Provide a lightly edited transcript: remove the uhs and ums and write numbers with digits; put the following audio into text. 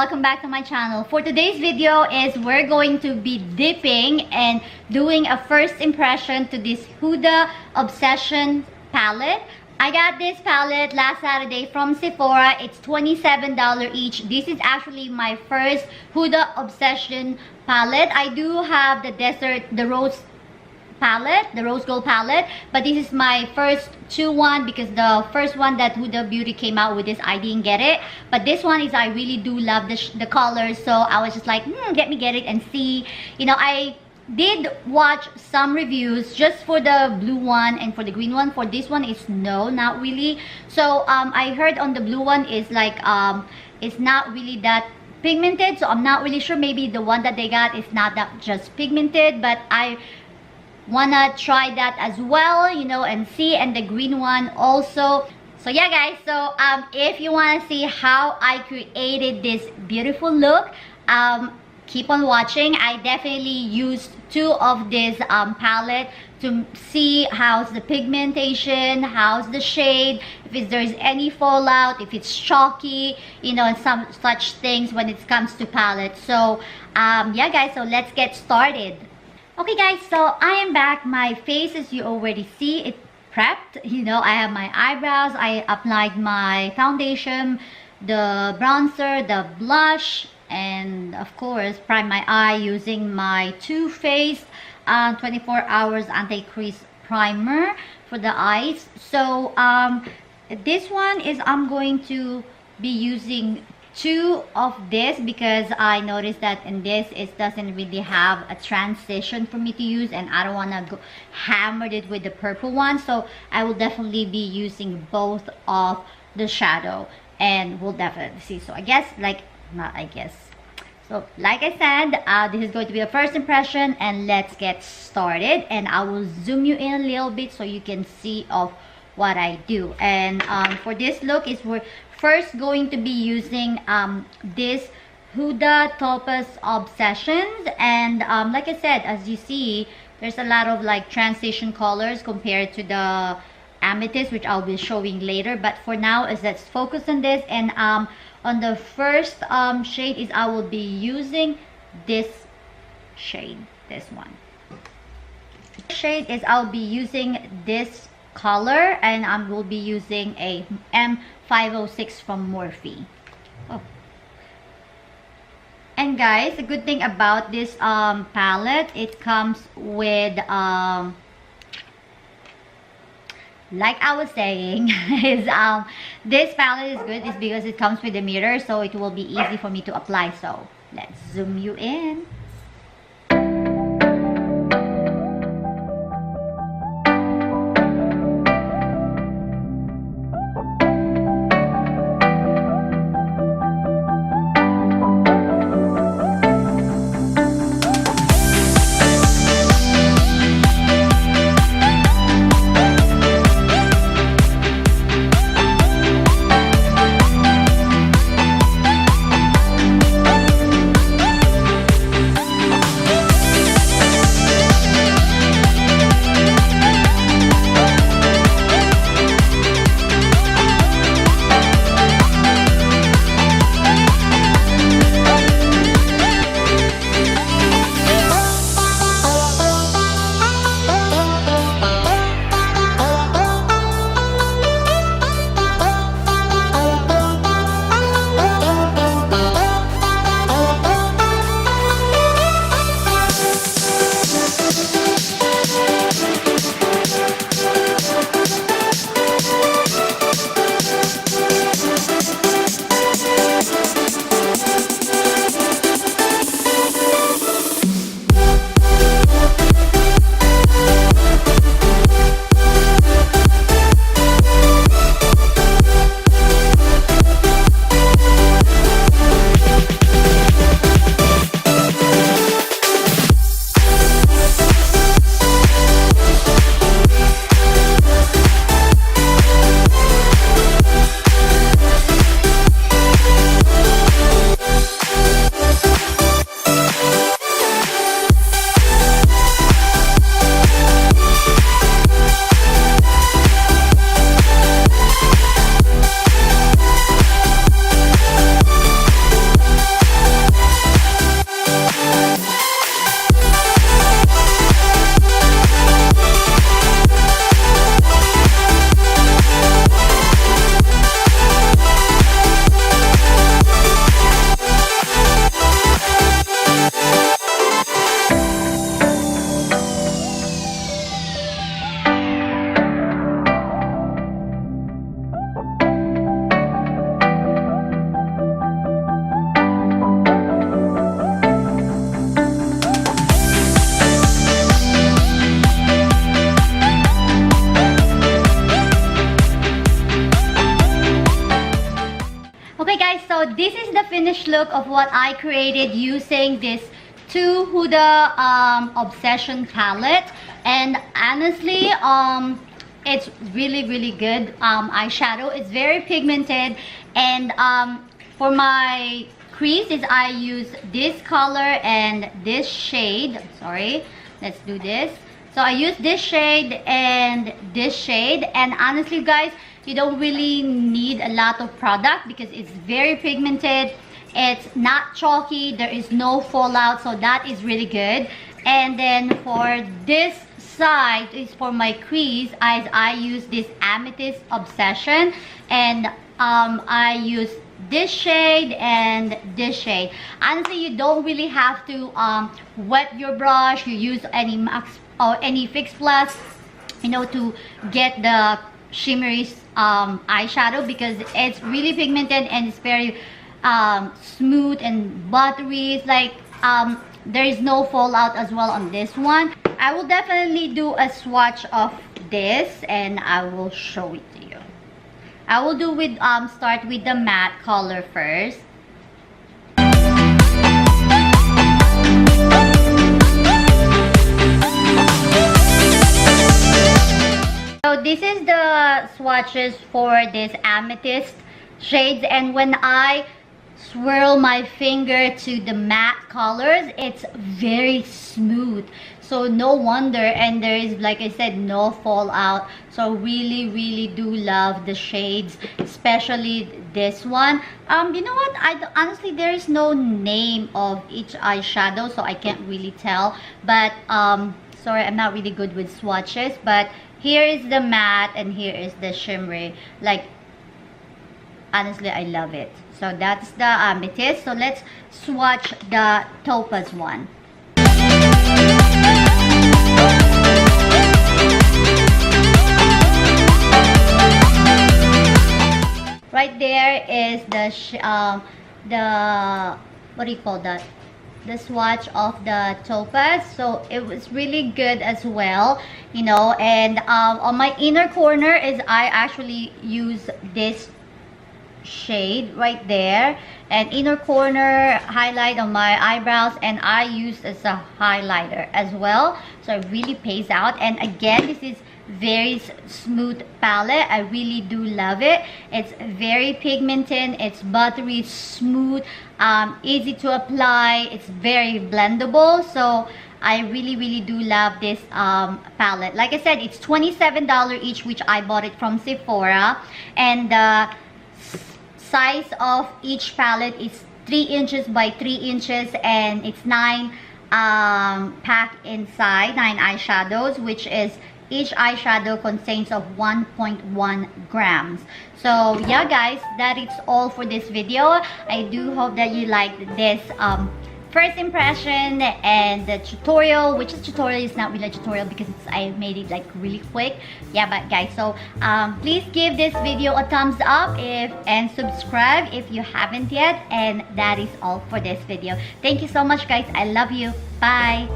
welcome back to my channel. For today's video is we're going to be dipping and doing a first impression to this Huda Obsession palette. I got this palette last Saturday from Sephora. It's $27 each. This is actually my first Huda Obsession palette. I do have the rose palette, the rose gold palette, but this is my first one because the first one that Huda Beauty came out with this, I didn't get it. But this one is, I really do love the colors, so I was just like, let me get it and see. You know, I did watch some reviews just for the blue one and for the green one. For this one, it's no, not really. So I heard on the blue one is like it's not really that pigmented, so I'm not really sure. Maybe the one that they got is not that just pigmented, but I wanna try that as well, you know, and see. And the green one also. So yeah guys, so if you want to see how I created this beautiful look, keep on watching. I definitely used two of this palette to see how's the pigmentation, how's the shade, if there's any fallout, if it's chalky, you know, and some such things when it comes to palette. So yeah guys, so let's get started. Okay guys, so I am back. My face, as you already see, it prepped. You know, I have my eyebrows, I applied my foundation, the bronzer, the blush, and of course prime my eye using my Too Faced 24 hours anti-crease primer for the eyes. So this one is, I'm going to be using two of this because I noticed that in this it doesn't really have a transition for me to use, and I don't want to go hammer it with the purple one. So I will definitely be using both of the shadow, and we'll definitely see. So I guess, like, not I guess, so like I said, this is going to be a first impression, and let's get started. And I will zoom you in a little bit so you can see of what I do. And for this look is, we're first going to be using this Huda Topaz Obsessions. And like I said, as you see, there's a lot of like transition colors compared to the Amethyst, which I'll be showing later. But for now, let's focus on this. And on the first shade is, I will be using this shade, this one. Shade is, I'll be using this color, and I will be using a M506 from Morphe. Oh. And guys, the good thing about this palette, it comes with like I was saying, is this palette is good is because it comes with a mirror, so it will be easy for me to apply. So let's zoom you in. finished look of what I created using this two Huda Obsession palette. And honestly, it's really good eyeshadow. It's very pigmented, and for my creases I use this color and this shade. Sorry, let's do this. So I use this shade and this shade, and honestly guys, you don't really need a lot of product because it's very pigmented. It's not chalky, there is no fallout, so that is really good. And then for this side is for my crease, I use this Amethyst Obsession, and I use this shade and this shade. Honestly, you don't really have to wet your brush. You use any Max or any Fix Plus, you know, to get the shimmery eyeshadow, because it's really pigmented and it's very smooth and buttery. It's like there is no fallout as well on this one. I will definitely do a swatch of this and I will show it to you. I will do with start with the matte color first. So this is the swatches for this Amethyst shades, and when I swirl my finger to the matte colors, it's very smooth, so no wonder. And there is, like I said, no fallout. So really do love the shades, especially this one. You know what, honestly there is no name of each eyeshadow, so I can't really tell, but sorry, I'm not really good with swatches. But here is the matte and here is the shimmery. Like, honestly, I love it. So that's the Amethyst. So let's swatch the Topaz one. Right there is the what do you call that? The swatch of the Topaz. So it was really good as well, you know. And on my inner corner is I actually use this shade right there, and inner corner highlight on my eyebrows, and I use as a highlighter as well, so it really pays out. And again, this is very smooth palette. I really do love it. It's very pigmented, it's buttery smooth, easy to apply, it's very blendable. So I really do love this palette. Like I said, it's $27 each, which I bought it from Sephora, and the size of each palette is 3 inches by 3 inches, and it's 9 packed inside, 9 eyeshadows, which is each eyeshadow contains of 1.1 grams. So yeah guys, that is all for this video. I do hope that you liked this first impression and the tutorial, which is tutorial is not really a tutorial because I made it like really quick. Yeah, but guys, so please give this video a thumbs up and subscribe if you haven't yet. And that is all for this video. Thank you so much guys. I love you. Bye.